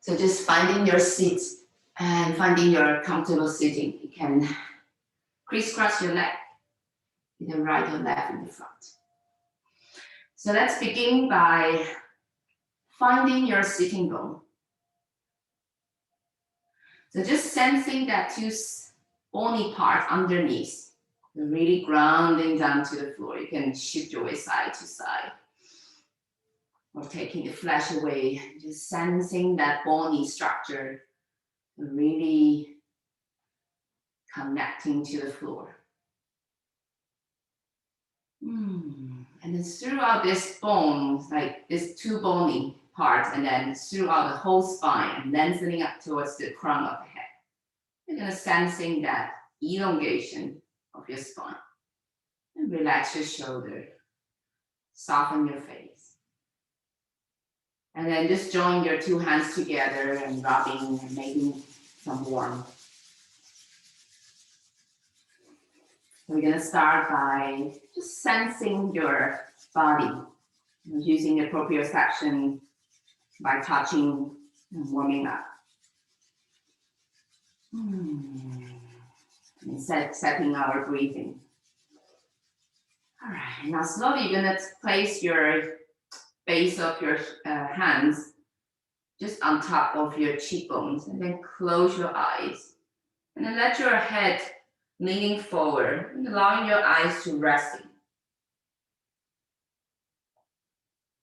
So just finding your seat and finding your comfortable sitting. You can crisscross your leg, either right or left in the front. So let's begin by finding your sitting bone. So just sensing that two bony part underneath, really grounding down to the floor. You can shift your weight side to side, or taking the flesh away, just sensing that bony structure, really connecting to the floor. And then throughout this bone, like this two bony parts, and then throughout the whole spine, and lengthening up towards the crown of the head. You're gonna sensing that elongation of your spine. And relax your shoulder, soften your face. And then just join your two hands together and rubbing and making some warmth. We're gonna start by just sensing your body, using the proprioception by touching and warming up. And setting our breathing. All right, now slowly you're gonna place your base of your hands just on top of your cheekbones, and then close your eyes. And then let your head leaning forward, and allowing your eyes to rest.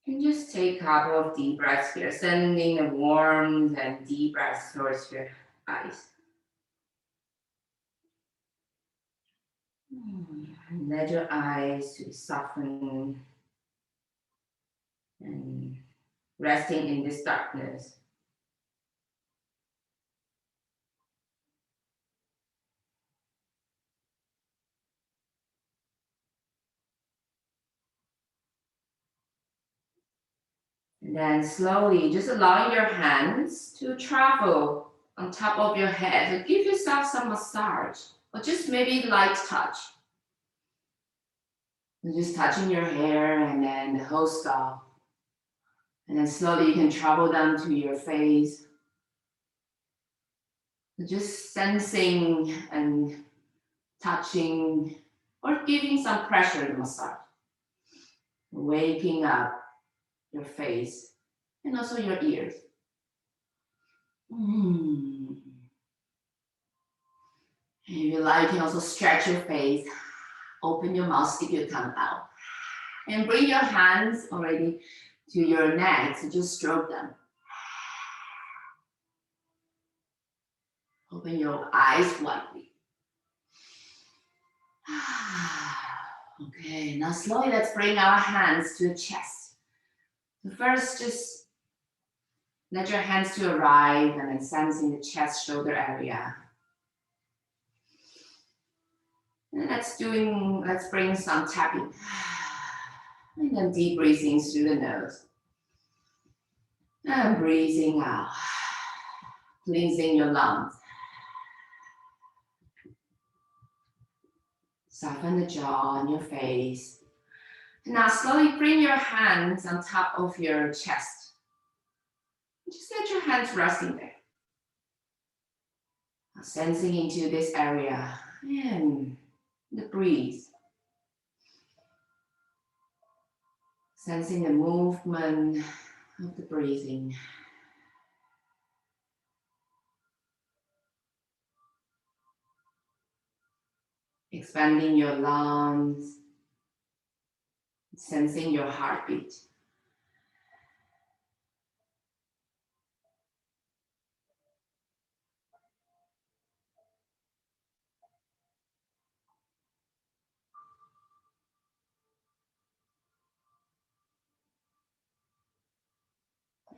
And just take a couple of deep breaths here, sending a warm and deep breath towards your eyes. And let your eyes to soften and resting in this darkness. And then slowly just allowing your hands to travel on top of your head. So give yourself some massage, or just maybe light touch. And just touching your hair and then the whole scalp. And then slowly you can travel down to your face. Just sensing and touching or giving some pressure to massage. Waking up your face and also your ears. And if you like, you can also stretch your face, open your mouth, stick your tongue out. And bring your hands already to your neck, so just stroke them. Open your eyes widely. Okay, now slowly let's bring our hands to the chest. So first, just let your hands to arrive and then sensing the chest, shoulder area. And let's bring some tapping. And then deep breathing through the nose. And breathing out. Cleansing your lungs. Soften the jaw on your face. And now slowly bring your hands on top of your chest. Just let your hands resting there. Now sensing into this area and the breeze. Sensing the movement of the breathing. Expanding your lungs. Sensing your heartbeat.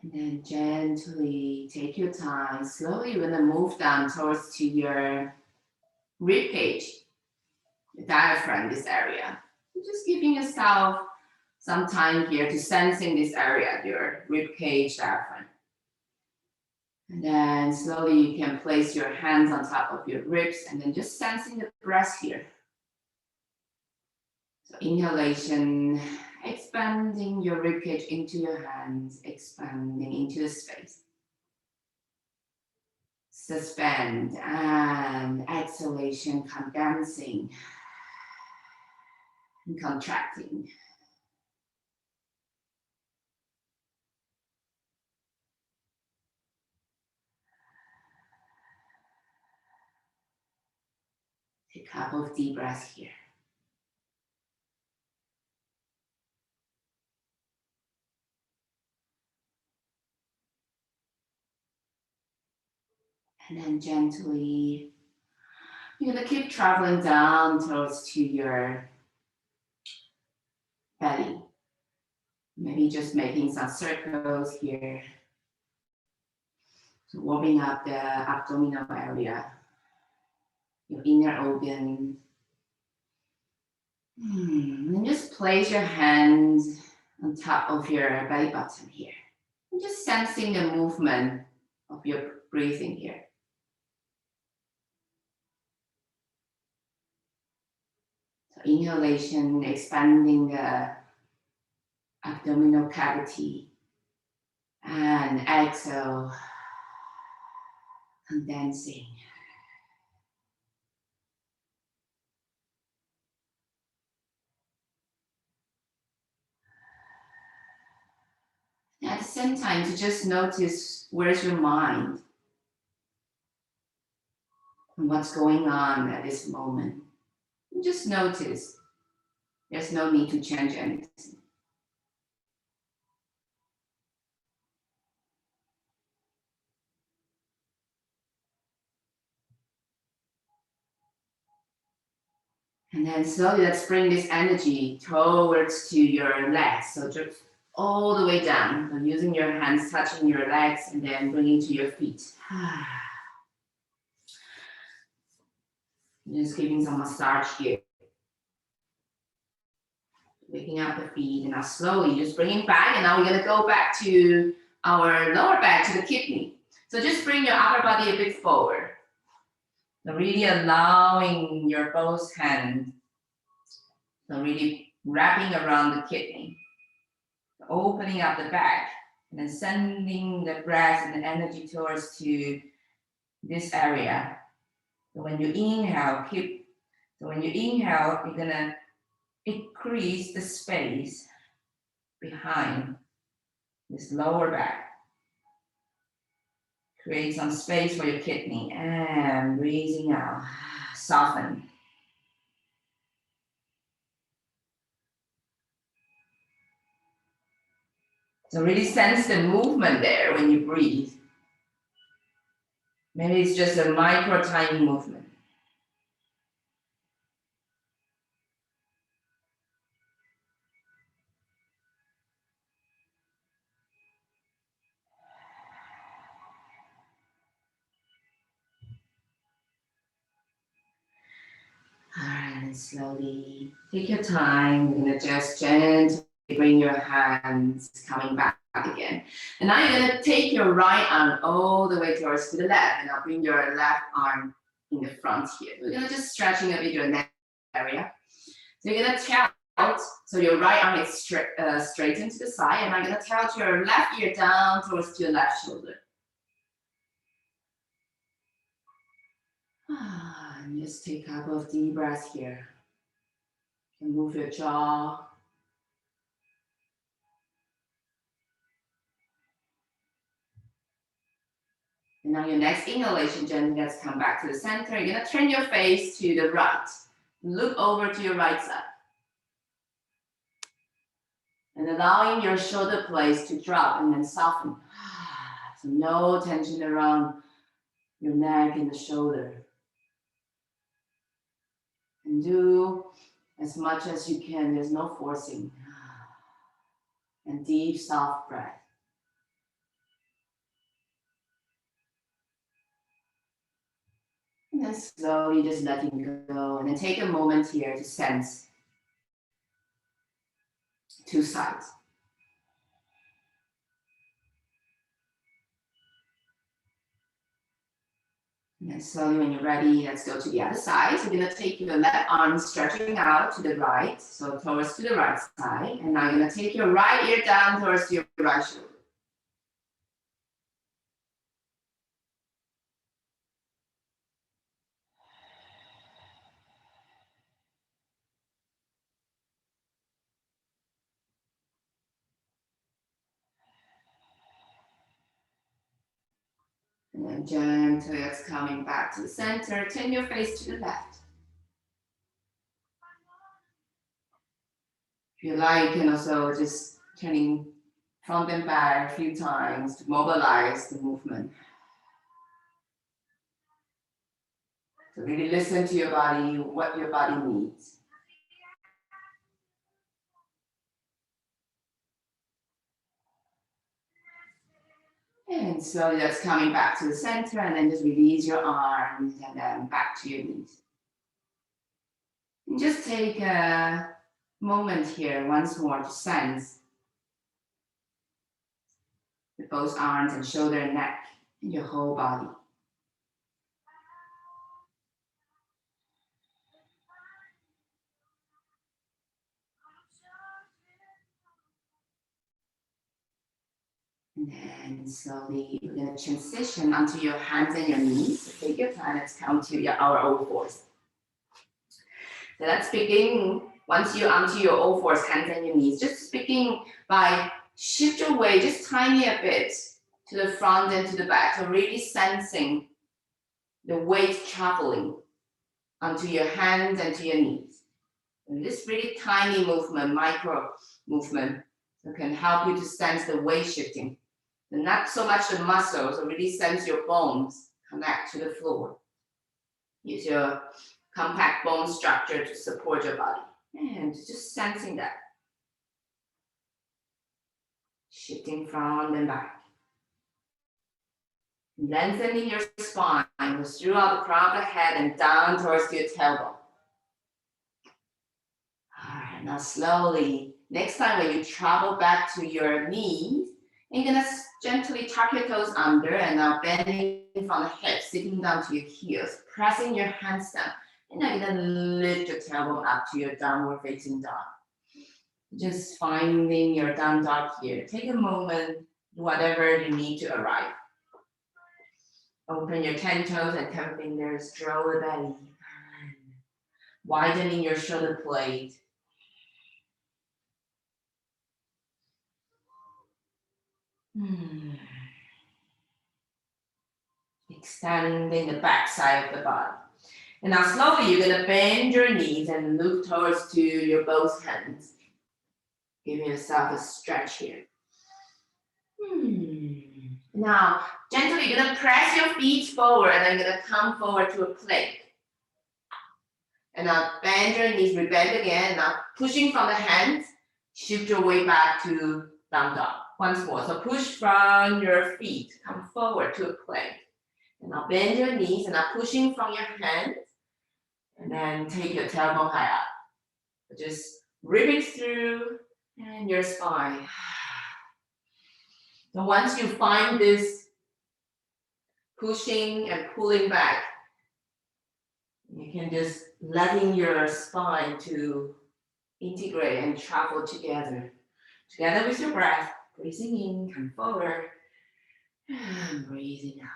And then gently take your time. Slowly you're gonna move down towards to your rib cage, the diaphragm, this area. Just giving yourself some time here to sensing this area, your rib cage, diaphragm. And then slowly you can place your hands on top of your ribs and then just sensing the breath here. So inhalation, expanding your ribcage into your hands, expanding into the space. Suspend and exhalation, condensing and contracting. Take a couple of deep breaths here. And then gently, you're gonna keep traveling down towards to your belly. Maybe just making some circles here. So warming up the abdominal area, your inner organ. And just place your hands on top of your belly button here. And just sensing the movement of your breathing here. So inhalation, expanding the abdominal cavity. And exhale, condensing. At the same time, to just notice where's your mind and what's going on at this moment. And just notice. There's no need to change anything. And then slowly let's bring this energy towards to your legs. So just all the way down. So using your hands touching your legs and then bringing to your feet. Just giving some massage here. Waking up the feet and now slowly just bringing back. And now we're gonna go back to our lower back to the kidney. So just bring your upper body a bit forward. So really allowing your both hands, so really wrapping around the kidney, opening up the back, and then sending the breath and the energy towards to this area. So when you inhale, you're gonna increase the space behind this lower back. Create some space for your kidney and breathing out, soften. So really sense the movement there when you breathe. Maybe it's just a micro tiny movement. All right, and slowly take your time. You're gonna just gently bring your hands coming back again. And now you're gonna take your right arm all the way towards to the left, and I'll bring your left arm in the front here. We're gonna just stretching a bit your neck area. So you're gonna tilt, so your right arm is straightened to the side, and I'm gonna tilt your left ear down towards your left shoulder. And just take a couple of deep breaths here. You can move your jaw. And now your next inhalation, gently let's come back to the center. You're gonna turn your face to the right. Look over to your right side. And allowing your shoulder blades to drop and then soften. So no tension around your neck and the shoulder. And do as much as you can, there's no forcing. And deep, soft breath. And then slowly just letting go. And then take a moment here to sense two sides. And then slowly when you're ready, let's go to the other side. So you're gonna take your left arm stretching out to the right, so towards to the right side. And now you're gonna take your right ear down towards your right shoulder. And then gently it's coming back to the center. Turn your face to the left. If you like, you can also just turning front and back a few times to mobilize the movement. So really listen to your body, what your body needs. And slowly that's coming back to the center, and then just release your arms and then back to your knees. And just take a moment here once more to sense with both arms and shoulder and neck and your whole body. And then slowly we're going to transition onto your hands and your knees. So take your time, let's count to our O4s. So let's begin, once you're onto your O4s, hands and your knees, just begin by shift your weight just tiny a bit to the front and to the back. So really sensing the weight traveling onto your hands and to your knees. And this really tiny movement, micro movement, that can help you to sense the weight shifting. And not so much the muscles, so really sense your bones connect to the floor. Use your compact bone structure to support your body. And just sensing that. Shifting front and back. Lengthening your spine throughout the crown of the head and down towards your tailbone. All right, now slowly, next time when you travel back to your knees, you're gonna gently tuck your toes under and now bending from the hips, sitting down to your heels, pressing your hands down. And now you're gonna lift your tailbone up to your downward facing dog. Just finding your down dog here. Take a moment, whatever you need to arrive. Open your 10 toes and 10 fingers, draw the belly. Widening your shoulder blade. Extending the back side of the body. And now slowly you're gonna bend your knees and look towards to your both hands. Give yourself a stretch here. Now, gently you're gonna press your feet forward and then you're gonna come forward to a plank. And now bend your knees, rebend again. Now pushing from the hands, shift your way back to down dog. Once more, so push from your feet, come forward to a plank. And now bend your knees and now pushing from your hands. And then take your tailbone high up. Just ribbing through and your spine. So once you find this pushing and pulling back, you can just letting your spine to integrate and travel together. Together with your breath, breathing in, come forward, and breathing out.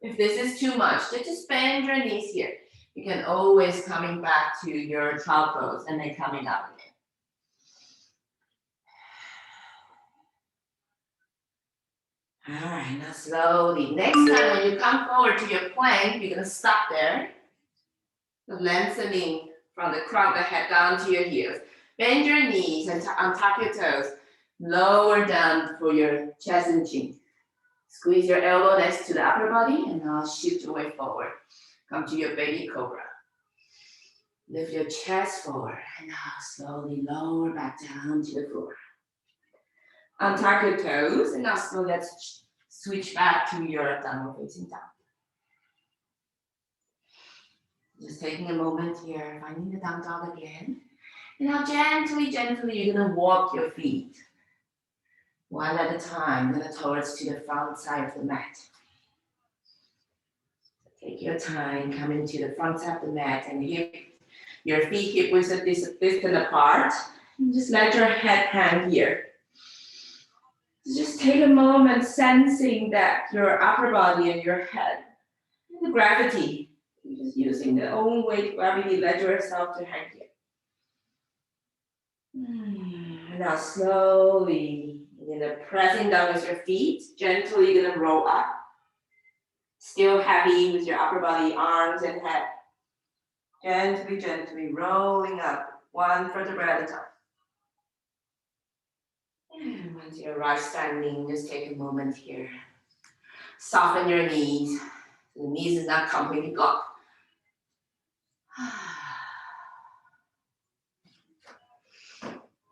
If this is too much, just bend your knees here. You can always coming back to your child pose and then coming up again. All right, now slowly. Next time when you come forward to your plank, you're gonna stop there. Lengthening from the crown of the head down to your heels. Bend your knees and untap your toes. Lower down for your chest and chin. Squeeze your elbow next to the upper body and now shift your way forward. Come to your baby cobra. Lift your chest forward and now slowly lower back down to the floor. Untuck your toes and now slowly let's switch back to your downward facing dog. Just taking a moment here, finding the down dog again. And now gently, you're gonna walk your feet. One at a time, gonna towards to the front side of the mat. Take your time, come into the front side of the mat and your feet hip width distant apart. And just let your head hang here. Just take a moment sensing that your upper body and your head, and the gravity, just using the own weight gravity, let yourself to hang here. And now slowly, you're gonna pressing down with your feet, gently you're gonna roll up. Still heavy with your upper body, arms and head. Gently, gently rolling up, one vertebra at a time. And once you're right standing, just take a moment here. Soften your knees. The knees is not completely blocked.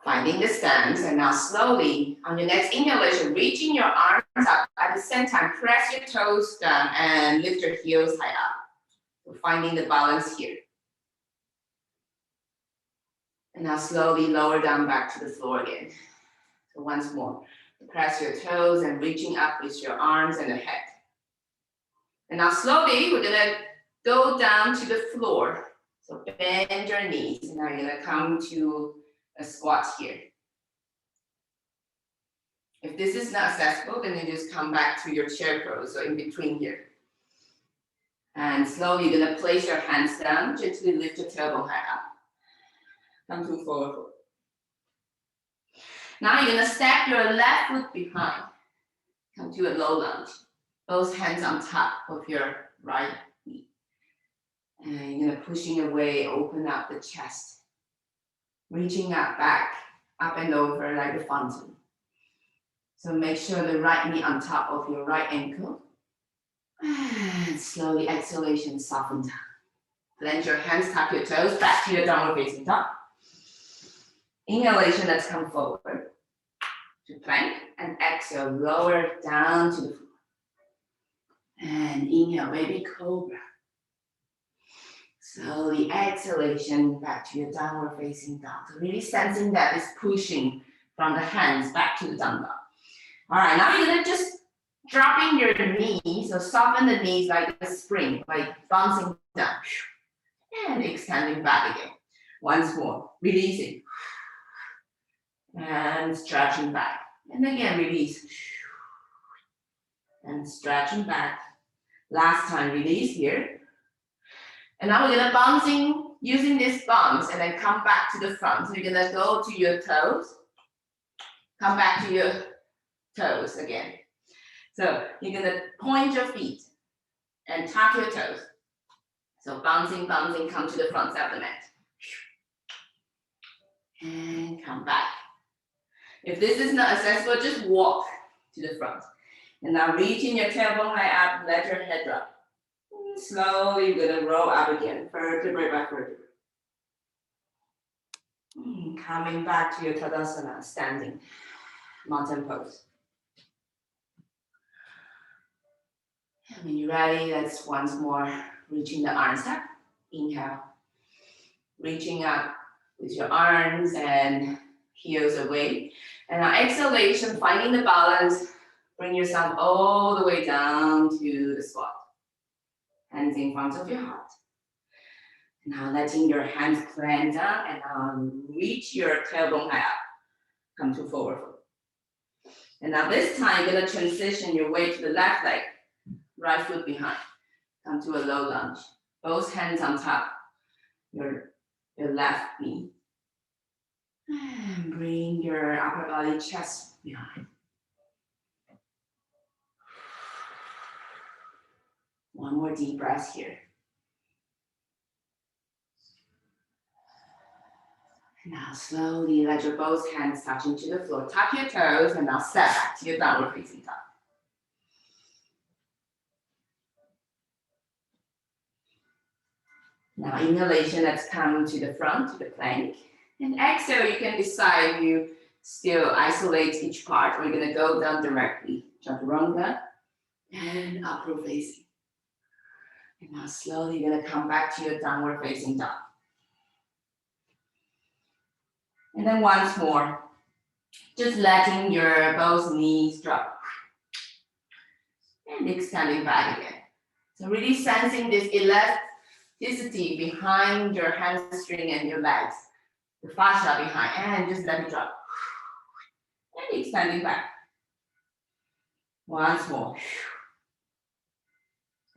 Finding the stance, and now slowly, on your next inhalation, reaching your arms up. At the same time, press your toes down and lift your heels high up. So finding the balance here. And now slowly lower down back to the floor again. So once more, press your toes and reaching up with your arms and the head. And now slowly, we're gonna go down to the floor. So bend your knees, and now you're gonna come to a squat here. If this is not accessible, then you just come back to your chair pose, so in between here. And slowly, you're gonna place your hands down, gently lift your tailbone high up. Come to forward fold. Now you're gonna step your left foot behind. Come to a low lunge. Both hands on top of your right knee. And you're gonna pushing away, open up the chest. Reaching up back, up and over like a fountain. So make sure the right knee on top of your right ankle. And slowly exhalation, soften down. Blend your hands, tap your toes, back to your downward facing dog. Inhalation, let's come forward to plank, and exhale, lower down to the floor. And inhale, baby cobra. Slowly exhalation, back to your downward facing dog. So really sensing that is pushing from the hands back to the down dog. All right, now you're gonna just dropping your knees, so soften the knees like a spring, like bouncing down. And extending back again. Once more, releasing. And stretching back. And again, release. And stretching back. Last time, release here. And now we're gonna bouncing, using this bounce, and then come back to the front. So you're gonna go to your toes. Come back to your toes again. So you're gonna point your feet and tap your toes. So bouncing, bouncing, come to the front side of the mat. And come back. If this is not accessible, just walk to the front. And now reaching your tailbone high up, let your head drop. And slowly, you're gonna roll up again, vertebrae by vertebrae. Coming back to your Tadasana, standing, mountain pose. And when you're ready, let's once more reaching the arms up. Inhale. Reaching up with your arms and heels away. And now exhalation, finding the balance. Bring yourself all the way down to the squat. Hands in front of your heart. Now letting your hands plant down and reach your tailbone high up. Come to forward fold. And now this time, you're gonna transition your weight to the left leg. Right foot behind. Come to a low lunge. Both hands on top. Your left knee. And bring your upper body, chest behind. One more deep breath here. Now slowly let your both hands touch into the floor. Tap your toes and now step back to your downward facing dog. Now inhalation, let's come to the front, to the plank. And exhale, you can decide you still isolate each part, or you're gonna go down directly. Chaturanga and upward facing. And now slowly you're gonna come back to your downward facing dog. And then once more, just letting your both knees drop. And extending back again. So really sensing this elasticity behind your hamstring and your legs. The fascia behind, and just let it drop. And extending back. Once more.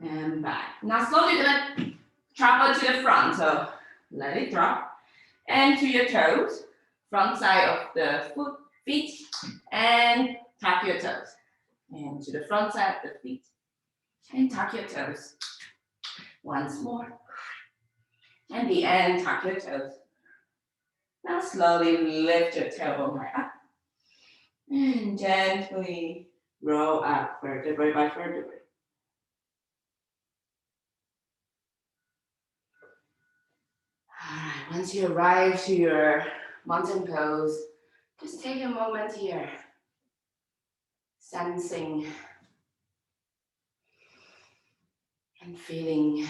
And back. Now slowly you're gonna travel to the front, so let it drop. And to your toes, front side of the feet, and tap your toes. And to the front side of the feet. And tuck your toes. Once more. And the end, tuck your toes. Now slowly lift your tailbone right up. And gently roll up vertebrae by vertebrae. All right, once you arrive to your mountain pose, just take a moment here, sensing and feeling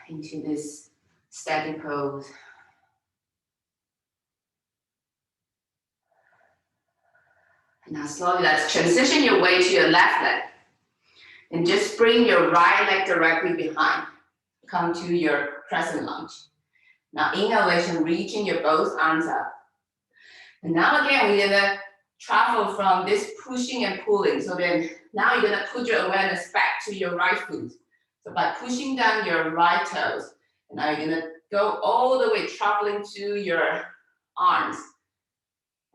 into this steady pose. And now slowly let's transition your way to your left leg. And just bring your right leg directly behind. Come to your crescent lunge. Now inhalation, reaching your both arms up. And now again, we're gonna travel from this pushing and pulling. So then now you're gonna put your awareness back to your right foot. So by pushing down your right toes, and now you're gonna go all the way traveling to your arms.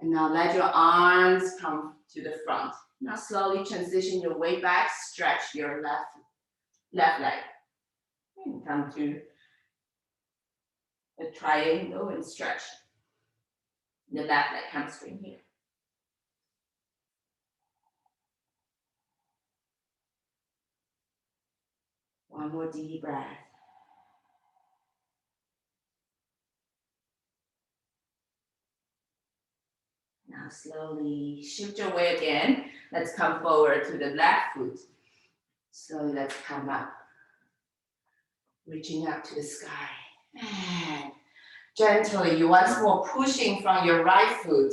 And now let your arms come to the front. Now slowly transition your way back, stretch your left leg. And come to a triangle and stretch the left leg hamstring here. One more deep breath. Now slowly shift your way again. Let's come forward to the left foot. Slowly let's come up. Reaching up to the sky. And gently, you once more pushing from your right foot.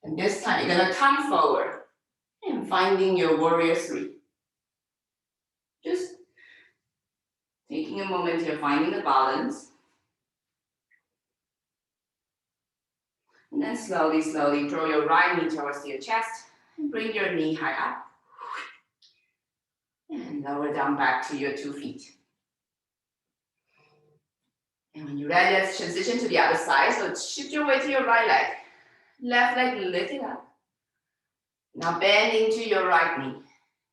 And this time you're gonna come forward and finding your warrior three. Just taking a moment here, finding the balance. And then slowly, slowly draw your right knee towards your chest and bring your knee high up. And lower down back to your 2 feet. And when you're ready, let's transition to the other side. So shift your way to your right leg. Left leg, lift it up. Now bend into your right knee.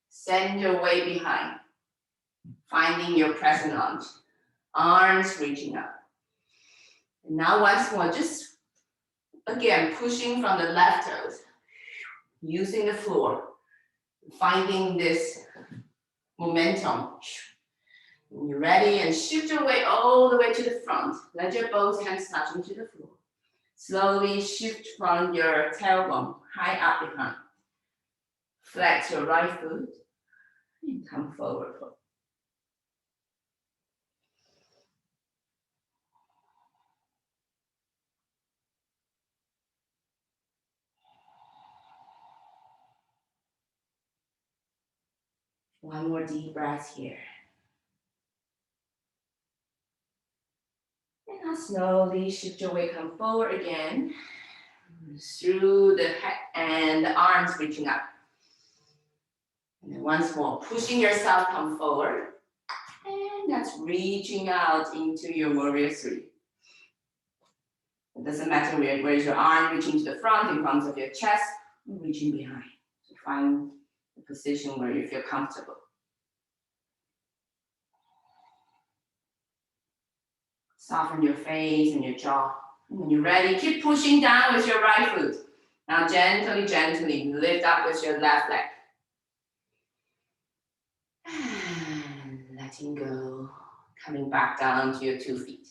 Send your weight behind. Finding your crescent lunge. Arms reaching up. And now once more, just again, pushing from the left toes. Using the floor. Finding this momentum. When you're ready, and shift your weight all the way to the front. Let your both hands touch into the floor. Slowly shift from your tailbone high up behind. Flex your right foot and come forward. One more deep breath here. And now slowly shift your weight, come forward again. Through the head and the arms reaching up. And then once more, pushing yourself, come forward. And that's reaching out into your warrior three. It doesn't matter where is your arm reaching to the front, in front of your chest, or reaching behind. So find the position where you feel comfortable. Soften your face and your jaw. And when you're ready, keep pushing down with your right foot. Now gently, gently lift up with your left leg. And letting go, coming back down to your 2 feet.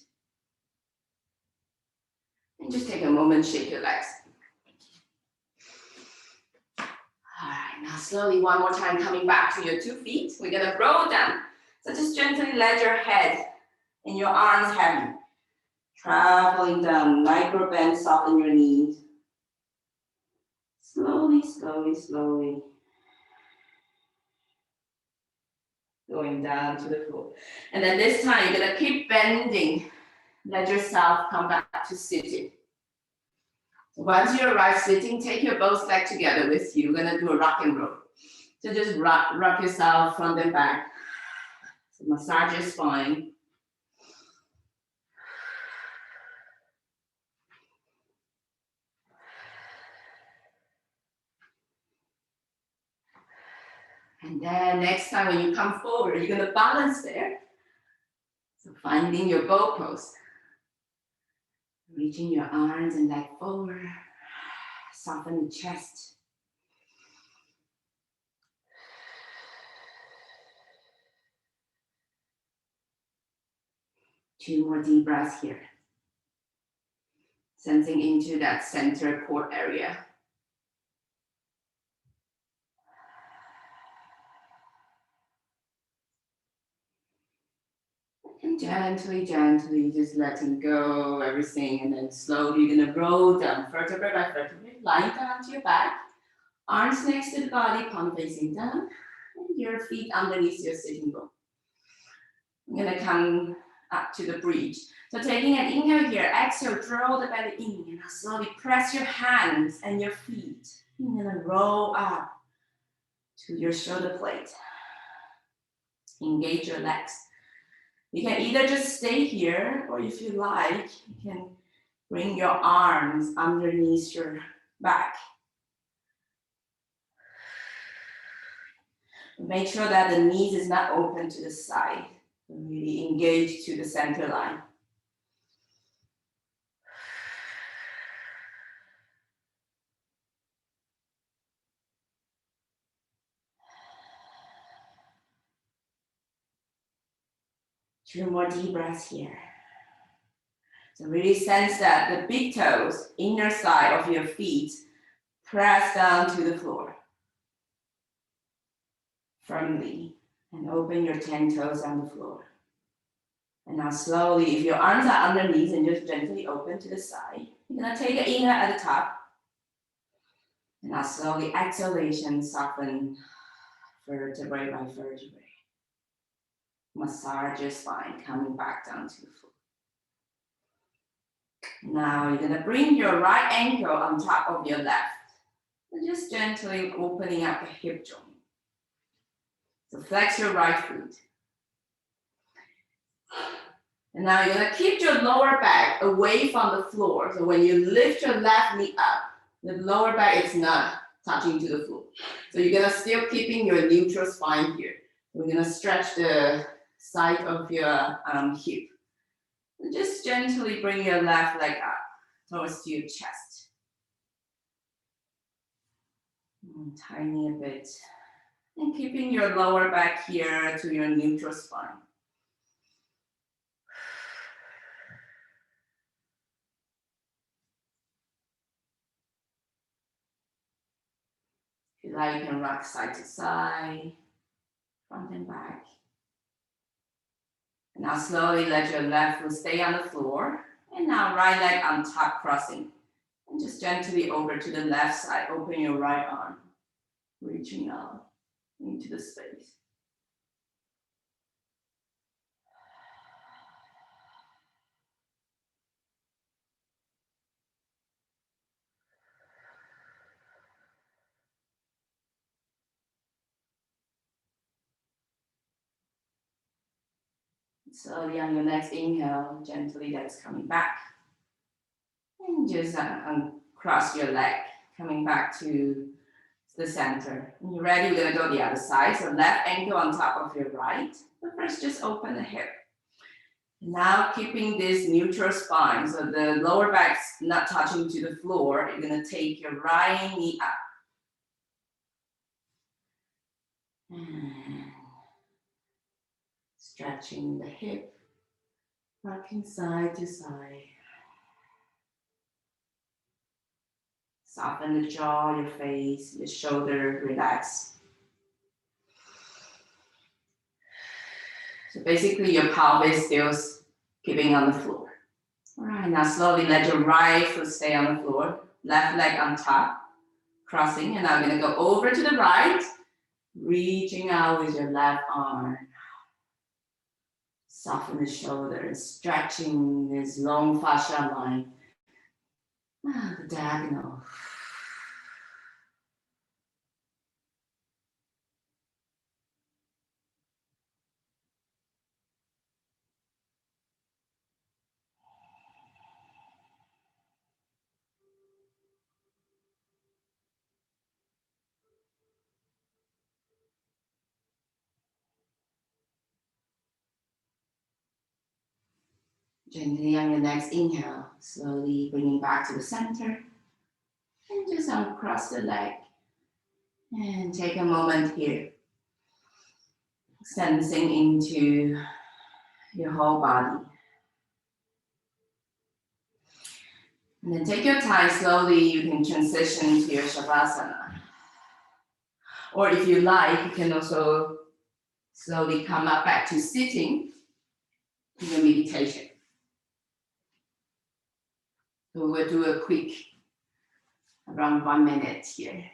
And just take a moment, shake your legs. All right, now slowly, one more time, coming back to your 2 feet. We're gonna roll down. So just gently let your head and your arms heavy. Traveling down, micro bend, soften your knees. Slowly, slowly, slowly. Going down to the floor. And then this time, you're gonna keep bending. Let yourself come back to sitting. So once you arrive sitting, take your both legs together with you. We're gonna do a rock and roll. So just rock yourself front and back. So massage your spine. And then next time when you come forward, you're gonna balance there. So finding your bow pose. Reaching your arms and leg forward. Soften the chest. Two more deep breaths here. Sensing into that center core area. And gently, gently, just letting go everything, and then slowly you're gonna roll down vertebrae by vertebrae, lying down to your back, arms next to the body, palm facing down, and your feet underneath your sitting bone. I'm gonna come up to the bridge. So taking an inhale here, exhale, draw the belly in, and now slowly press your hands and your feet. And then roll up to your shoulder plate. Engage your legs. You can either just stay here, or if you like, you can bring your arms underneath your back. Make sure that the knees is not open to the side. Really engage to the center line. Two more deep breaths here. So really sense that the big toes, inner side of your feet, press down to the floor firmly, and open your 10 toes on the floor. And now slowly, if your arms are underneath, and just gently open to the side, you're gonna take an inhale at the top. And now slowly, exhalation, soften vertebrae by vertebrae. Massage your spine, coming back down to the floor. Now you're gonna bring your right ankle on top of your left. And just gently opening up the hip joint. So flex your right foot. And now you're gonna keep your lower back away from the floor. So when you lift your left knee up, the lower back is not touching to the floor. So you're gonna still keeping your neutral spine here. We're gonna stretch the side of your hip. And just gently bring your left leg up towards your chest. And tiny a bit. And keeping your lower back here to your neutral spine. If you like, you can rock side to side, front and back. And now slowly let your left foot stay on the floor. And now right leg on top, crossing. And just gently over to the left side, open your right arm, reaching out into the space. Slowly on your next inhale, gently that's coming back. And just cross your leg, coming back to the center. When you're ready, we're gonna go the other side. So left ankle on top of your right. But first, just open the hip. Now keeping this neutral spine, so the lower back's not touching to the floor, you're gonna take your right knee up. And stretching the hip, rocking side to side. Soften the jaw, your face, your shoulder, relax. So basically your pelvis still keeping on the floor. All right, now slowly let your right foot stay on the floor, left leg on top, crossing, and now I'm gonna go over to the right, reaching out with your left arm. Soften the shoulders, stretching this long fascia line. The diagonal. Gently on your next inhale, slowly bringing back to the center. And just uncross the leg. And take a moment here, sensing into your whole body. And then take your time, slowly you can transition to your Shavasana. Or if you like, you can also slowly come up back to sitting in your meditation. So we'll do a quick, around 1 minute here.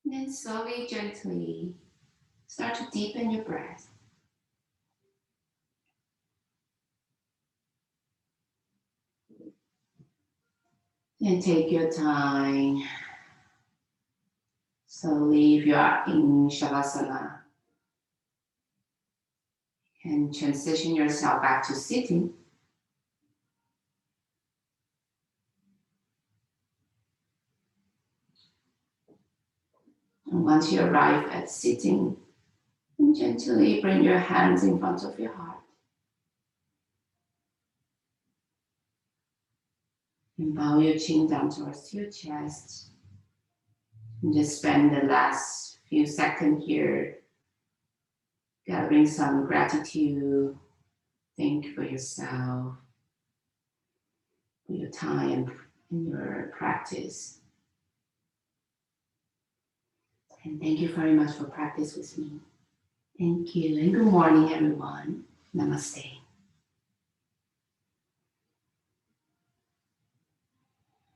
Then slowly, gently start to deepen your breath. And take your time. Slowly, if you are in Shavasana, and transition yourself back to sitting. And once you arrive at sitting, gently bring your hands in front of your heart. And bow your chin down towards your chest. And just spend the last few seconds here gathering some gratitude. Thank for yourself, for your time and your practice. And thank you very much for practice with me. Thank you and good morning, everyone. Namaste.